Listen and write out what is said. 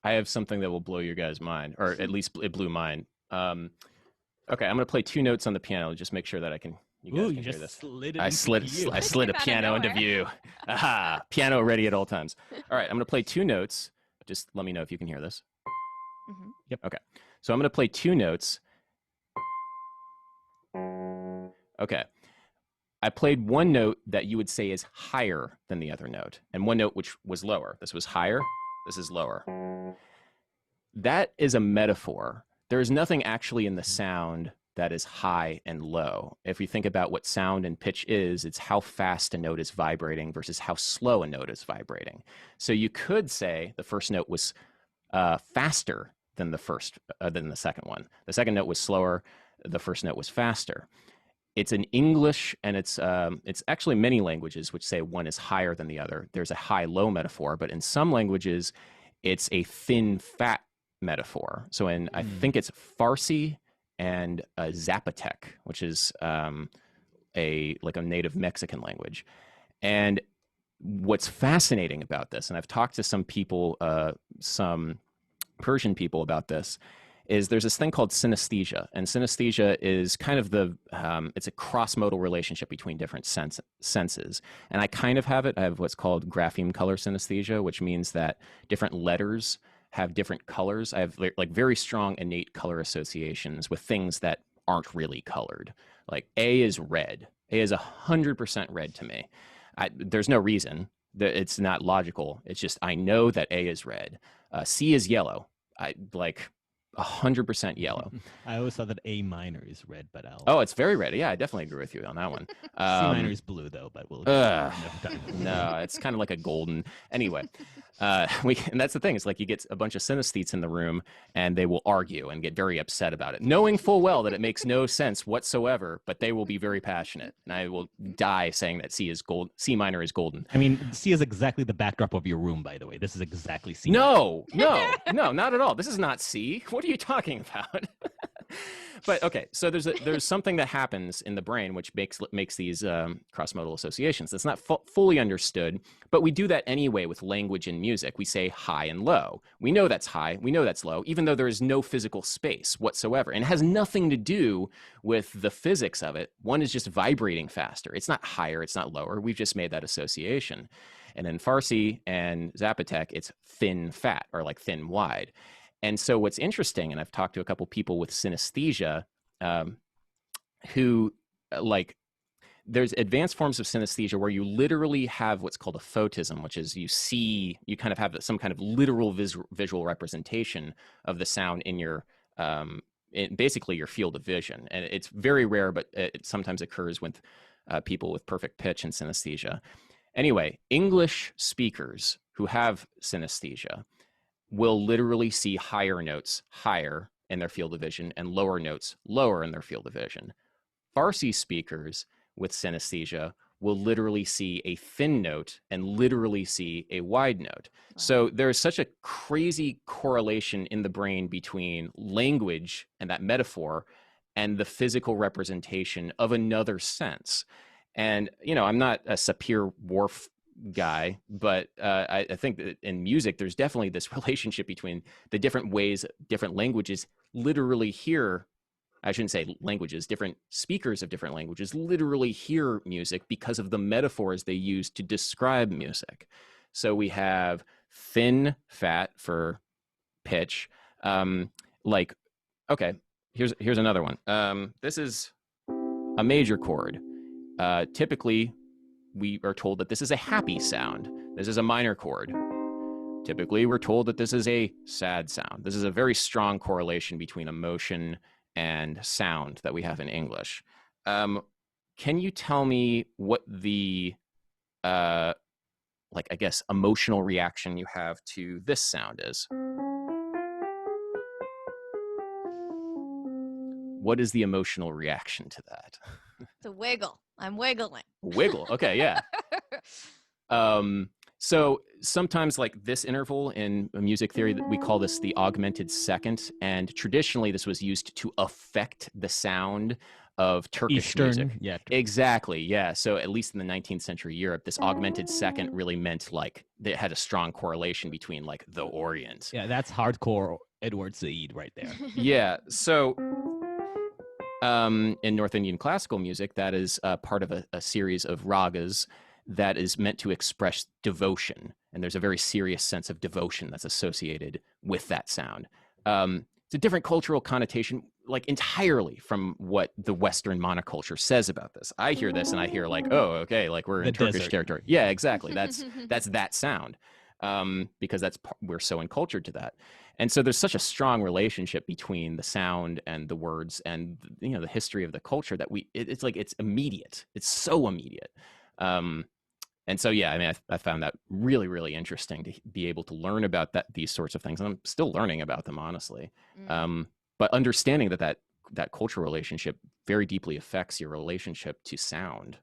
I have something that will blow your guys' mind, or at least it blew mine. Okay, I'm gonna play two notes on the piano. Just make sure that you Ooh, guys you can hear just this. slid it I into slid, view. I slid a Came out of piano into nowhere. view. Aha! Piano ready at all times. All right, I'm gonna play two notes. Just let me know if you can hear this. Hmm. Yep. Okay, so I'm gonna play two notes. Okay, I played one note that you would say is higher than the other note, and one note which was lower. This was higher. This is lower. That is a metaphor. There is nothing actually in the sound that is high and low. If we think about what sound and pitch is, it's how fast a note is vibrating versus how slow a note is vibrating. So you could say the first note was faster than the second one. The second note was slower. The first note was faster. It's in English, and it's actually many languages which say one is higher than the other. There's a high-low metaphor, but in some languages, it's a thin-fat metaphor. So I think it's Farsi and Zapotec, which is a native Mexican language. And what's fascinating about this, and I've talked to some people, some Persian people about this, is there's this thing called synesthesia, and synesthesia is kind of it's a cross-modal relationship between different senses. And I kind of have it. I have what's called grapheme color synesthesia, which means that different letters have different colors. I have like very strong innate color associations with things that aren't really colored. Like A is red. A is 100% red to me. There's no reason that it's not logical. It's just I know that A is red. C is yellow. I like 100% yellow. I always thought that A minor is red, but Oh, it's very red. Yeah, I definitely agree with you on that one. C minor is blue though, but we'll another time. No, it's kind of like a golden. Anyway, and that's the thing. It's like you get a bunch of synesthetes in the room, and they will argue and get very upset about it, knowing full well that it makes no sense whatsoever. But they will be very passionate, and I will die saying that C minor is golden. I mean, C is exactly the backdrop of your room, by the way. This is exactly C. No, not at all. This is not C. What are you talking about? But okay, so there's something that happens in the brain which makes these cross-modal associations. That's not fully understood, but we do that anyway with language and music. We say high and low. We know that's high. We know that's low, even though there is no physical space whatsoever, and it has nothing to do with the physics of it. One is just vibrating faster. It's not higher. It's not lower. We've just made that association. And in Farsi and Zapotec, it's thin fat, or like thin wide. And so what's interesting, and I've talked to a couple people with synesthesia who there's advanced forms of synesthesia where you literally have what's called a photism, which is you kind of have some kind of literal visual representation of the sound in your, basically your field of vision. And it's very rare, but it sometimes occurs with people with perfect pitch and synesthesia. Anyway, English speakers who have synesthesia will literally see higher notes higher in their field of vision and lower notes lower in their field of vision. Farsi speakers with synesthesia will literally see a thin note and literally see a wide note. Wow. So there's such a crazy correlation in the brain between language and that metaphor and the physical representation of another sense. And, I'm not a Sapir-Whorf guy, but I think that in music, there's definitely this relationship between the different ways different languages literally hear. I shouldn't say languages, different speakers of different languages literally hear music because of the metaphors they use to describe music. So we have thin fat for pitch. Okay, here's another one. This is a major chord. Typically, we are told that this is a happy sound. This is a minor chord. Typically, we're told that this is a sad sound. This is a very strong correlation between emotion and sound that we have in English. Can you tell me what the, I guess, emotional reaction you have to this sound is? What is the emotional reaction to that? It's a wiggle. I'm wiggling. Wiggle. Okay, yeah. So sometimes like this interval in music theory, we call this the augmented second, and traditionally this was used to affect the sound of Turkish Eastern, music. yeah, Exactly, yeah. So at least in the 19th century Europe, this augmented second really meant like it had a strong correlation between like the Orient. yeah, that's hardcore Edward Said right there. Yeah. So in North Indian classical music, that is part of a series of ragas that is meant to express devotion. And there's a very serious sense of devotion that's associated with that sound. It's a different cultural connotation, like entirely from what the Western monoculture says about this. I hear this and I hear like, oh, okay, like we're The in Turkish desert. territory. Yeah, exactly. That's that sound, because we're so encultured to that. And so there's such a strong relationship between the sound and the words and the history of the culture that it's like it's immediate. It's so immediate. And so yeah, I mean, I found that really really interesting to be able to learn about these sorts of things, and I'm still learning about them honestly. But understanding that cultural relationship very deeply affects your relationship to sound.